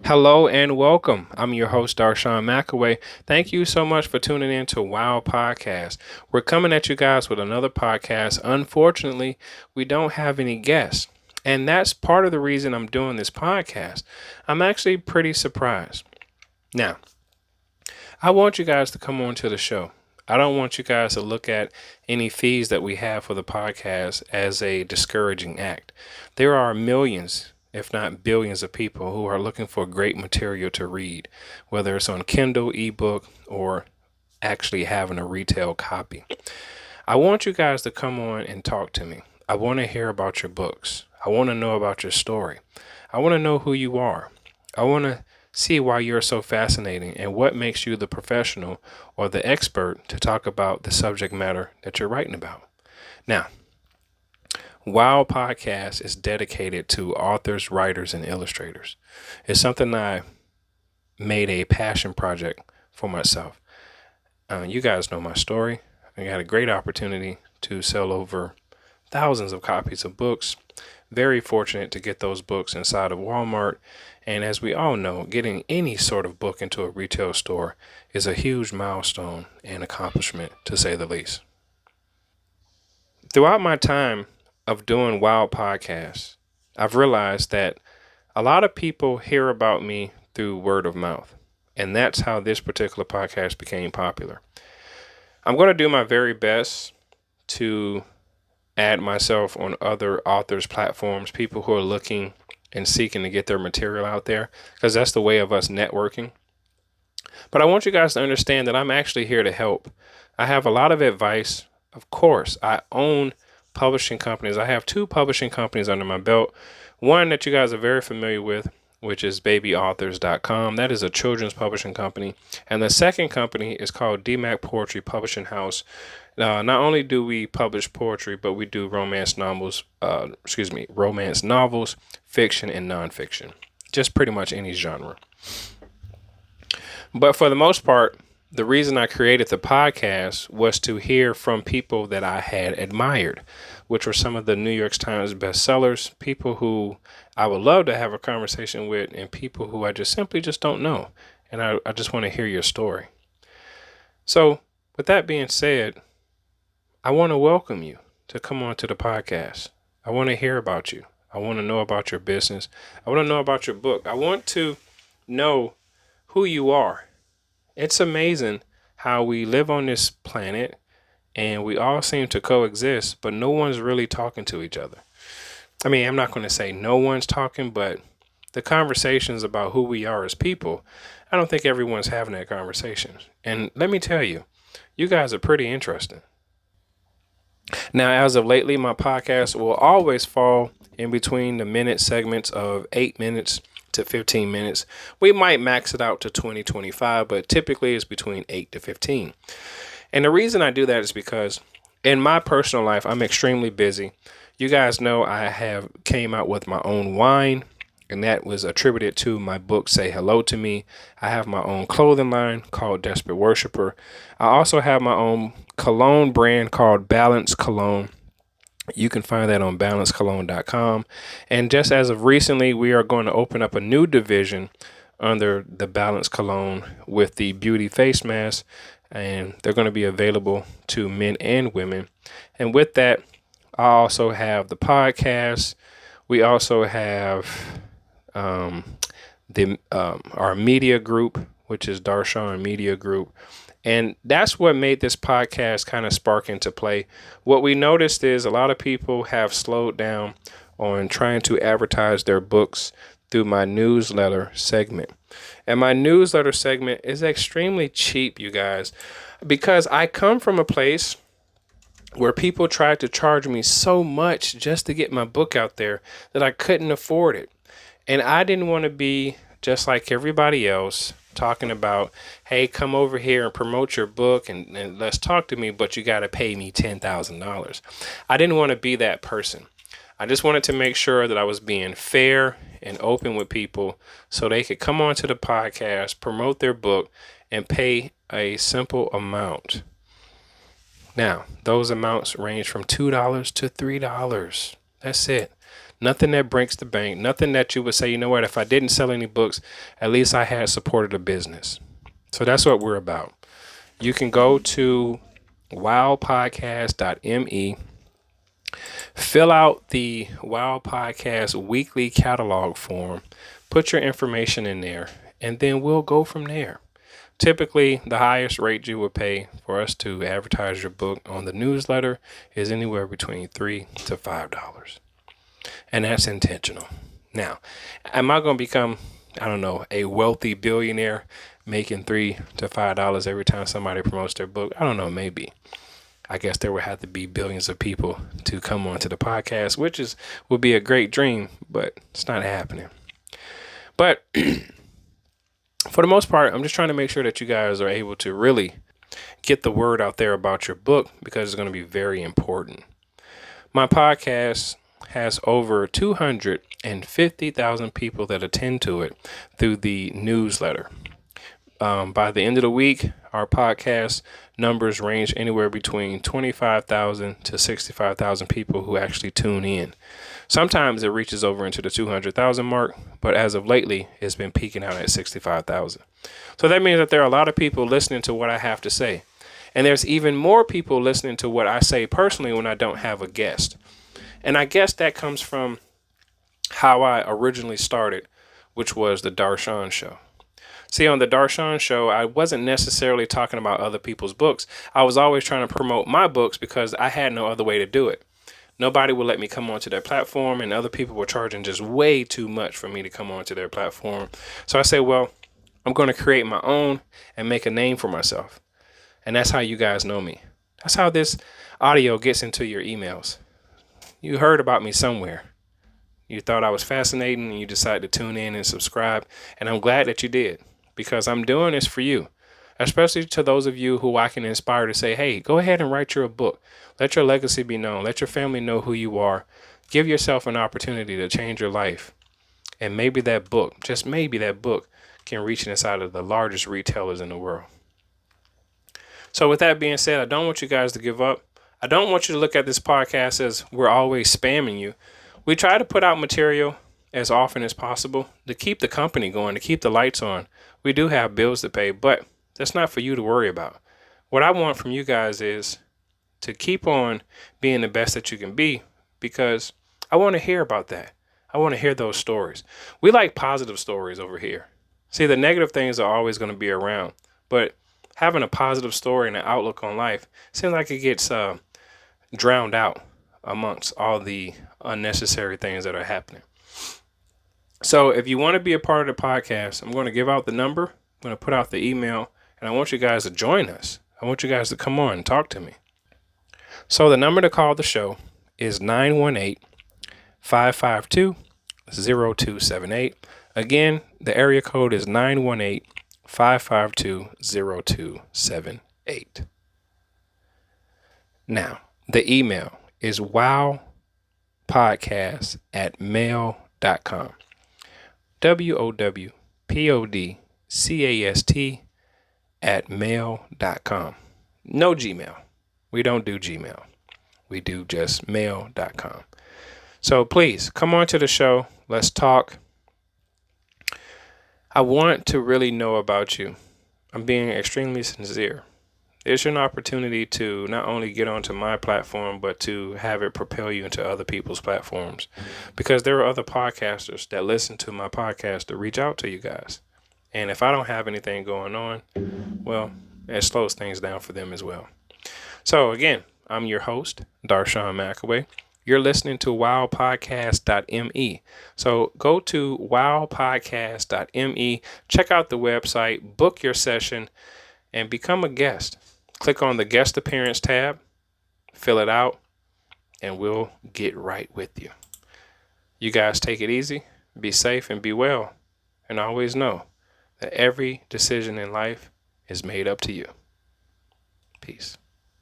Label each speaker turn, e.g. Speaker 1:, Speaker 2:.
Speaker 1: Hello and welcome. I'm your host, Darshaun McAway. Thank you so much for tuning in to Wow Podcast. We're coming at you guys with another podcast. Unfortunately, we don't have any guests. And that's part of the reason I'm doing this podcast. I'm actually pretty surprised. Now, I want you guys to come on to the show. I don't want you guys to look at any fees that we have for the podcast as a discouraging act. There are millions, if not billions, of people who are looking for great material to read, whether it's on Kindle, ebook, or actually having a retail copy. I want you guys to come on and talk to me. I want to hear about your books. I want to know about your story. I want to know who you are. I want to see why you're so fascinating and what makes you the professional or the expert to talk about the subject matter that you're writing about. Now, Wow Podcast is dedicated to authors, writers, and illustrators. It's something I made a passion project for myself. You guys know my story. I got a great opportunity to sell over thousands of copies of books. Very fortunate to get those books inside of Walmart. And as we all know, getting any sort of book into a retail store is a huge milestone and accomplishment, to say the least. Throughout my time of doing Wild Podcasts, I've realized that a lot of people hear about me through word of mouth. And that's how this particular podcast became popular. I'm going to do my very best to add myself on other authors' platforms, people who are looking and seeking to get their material out there, because that's the way of us networking. But I want you guys to understand that I'm actually here to help. I have a lot of advice. Of course, I own publishing companies. I have two publishing companies under my belt. One that you guys are very familiar with, which is babyauthors.com. That is a children's publishing company. And the second company is called DMAC Poetry Publishing House. Not only do we publish poetry, but we do romance novels, fiction, and nonfiction. Just pretty much any genre. But for the most part, the reason I created the podcast was to hear from people that I had admired, which were some of the New York Times bestsellers, people who I would love to have a conversation with, and people who I just simply just don't know. And I just want to hear your story. So with that being said, I want to welcome you to come on to the podcast. I want to hear about you. I want to know about your business. I want to know about your book. I want to know who you are. It's amazing how we live on this planet and we all seem to coexist, but no one's really talking to each other. I mean, I'm not going to say no one's talking, but the conversations about who we are as people, I don't think everyone's having that conversation. And let me tell you, you guys are pretty interesting. Now, as of lately, my podcast will always fall in between the minute segments of 8 minutes to 15 minutes. We might max it out to 20-25, but typically it's between 8 to 15. And the reason I do that is because in my personal life, I'm extremely busy. You guys know I have came out with my own wine, and that was attributed to my book, Say Hello to Me. I have my own clothing line called Desperate Worshipper. I also have my own cologne brand called Balance Cologne. You can find that on balancecologne.com. And just as of recently, we are going to open up a new division under the Balance Cologne with the beauty face mask, and they're going to be available to men and women. And with that, I also have the podcast. We also have our media group, which is Darshaun Media Group. And that's what made this podcast kind of spark into play. What we noticed is a lot of people have slowed down on trying to advertise their books through my newsletter segment. And my newsletter segment is extremely cheap, you guys, because I come from a place where people tried to charge me so much just to get my book out there that I couldn't afford it. And I didn't want to be just like everybody else talking about, hey, come over here and promote your book and let's talk to me, but you got to pay me $10,000. I didn't want to be that person. I just wanted to make sure that I was being fair and open with people so they could come onto the podcast, promote their book, and pay a simple amount. Now, those amounts range from $2 to $3. That's it. Nothing that breaks the bank. Nothing that you would say, you know what, if I didn't sell any books, at least I had supported a business. So that's what we're about. You can go to wowpodcast.me, fill out the Wow Podcast weekly catalog form, put your information in there, and then we'll go from there. Typically, the highest rate you would pay for us to advertise your book on the newsletter is anywhere between $3 to $5. And that's intentional. Now, am I going to become, I don't know, a wealthy billionaire making $3 to $5 every time somebody promotes their book? I don't know, maybe. I guess there would have to be billions of people to come onto the podcast, which would be a great dream, but it's not happening. But for the most part, I'm just trying to make sure that you guys are able to really get the word out there about your book, because it's going to be very important. My podcast has over 250,000 people that attend to it through the newsletter. By the end of the week, our podcast numbers range anywhere between 25,000 to 65,000 people who actually tune in. Sometimes it reaches over into the 200,000 mark, but as of lately, it's been peaking out at 65,000. So that means that there are a lot of people listening to what I have to say. And there's even more people listening to what I say personally when I don't have a guest. And I guess that comes from how I originally started, which was the Darshaun Show. See, on the Darshaun Show, I wasn't necessarily talking about other people's books. I was always trying to promote my books because I had no other way to do it. Nobody would let me come onto their platform, and other people were charging just way too much for me to come onto their platform. So I said, well, I'm going to create my own and make a name for myself. And that's how you guys know me. That's how this audio gets into your emails. You heard about me somewhere. You thought I was fascinating and you decided to tune in and subscribe. And I'm glad that you did, because I'm doing this for you, especially to those of you who I can inspire to say, hey, go ahead and write your book. Let your legacy be known. Let your family know who you are. Give yourself an opportunity to change your life. And maybe that book, just maybe that book, can reach inside of the largest retailers in the world. So with that being said, I don't want you guys to give up. I don't want you to look at this podcast as we're always spamming you. We try to put out material as often as possible to keep the company going, to keep the lights on. We do have bills to pay, but that's not for you to worry about. What I want from you guys is to keep on being the best that you can be, because I want to hear about that. I want to hear those stories. We like positive stories over here. See, the negative things are always going to be around, but having a positive story and an outlook on life seems like it gets drowned out amongst all the unnecessary things that are happening. So if you want to be a part of the podcast, I'm going to give out the number. I'm going to put out the email, and I want you guys to join us. I want you guys to come on and talk to me. So the number to call the show is 918-552-0278. Again, the area code is 918-552-0278. Now, the email is wowpodcast@mail.com. wowpodcast@mail.com. No Gmail. We don't do Gmail. We do just mail.com. So please come on to the show. Let's talk. I want to really know about you. I'm being extremely sincere. It's an opportunity to not only get onto my platform, but to have it propel you into other people's platforms, because there are other podcasters that listen to my podcast to reach out to you guys. And if I don't have anything going on, well, it slows things down for them as well. So again, I'm your host, Darshaun McAway. You're listening to wowpodcast.me. So go to wowpodcast.me, check out the website, book your session, and become a guest. Click on the guest appearance tab, fill it out, and we'll get right with you. You guys take it easy, be safe, and be well. And always know that every decision in life is made up to you. Peace.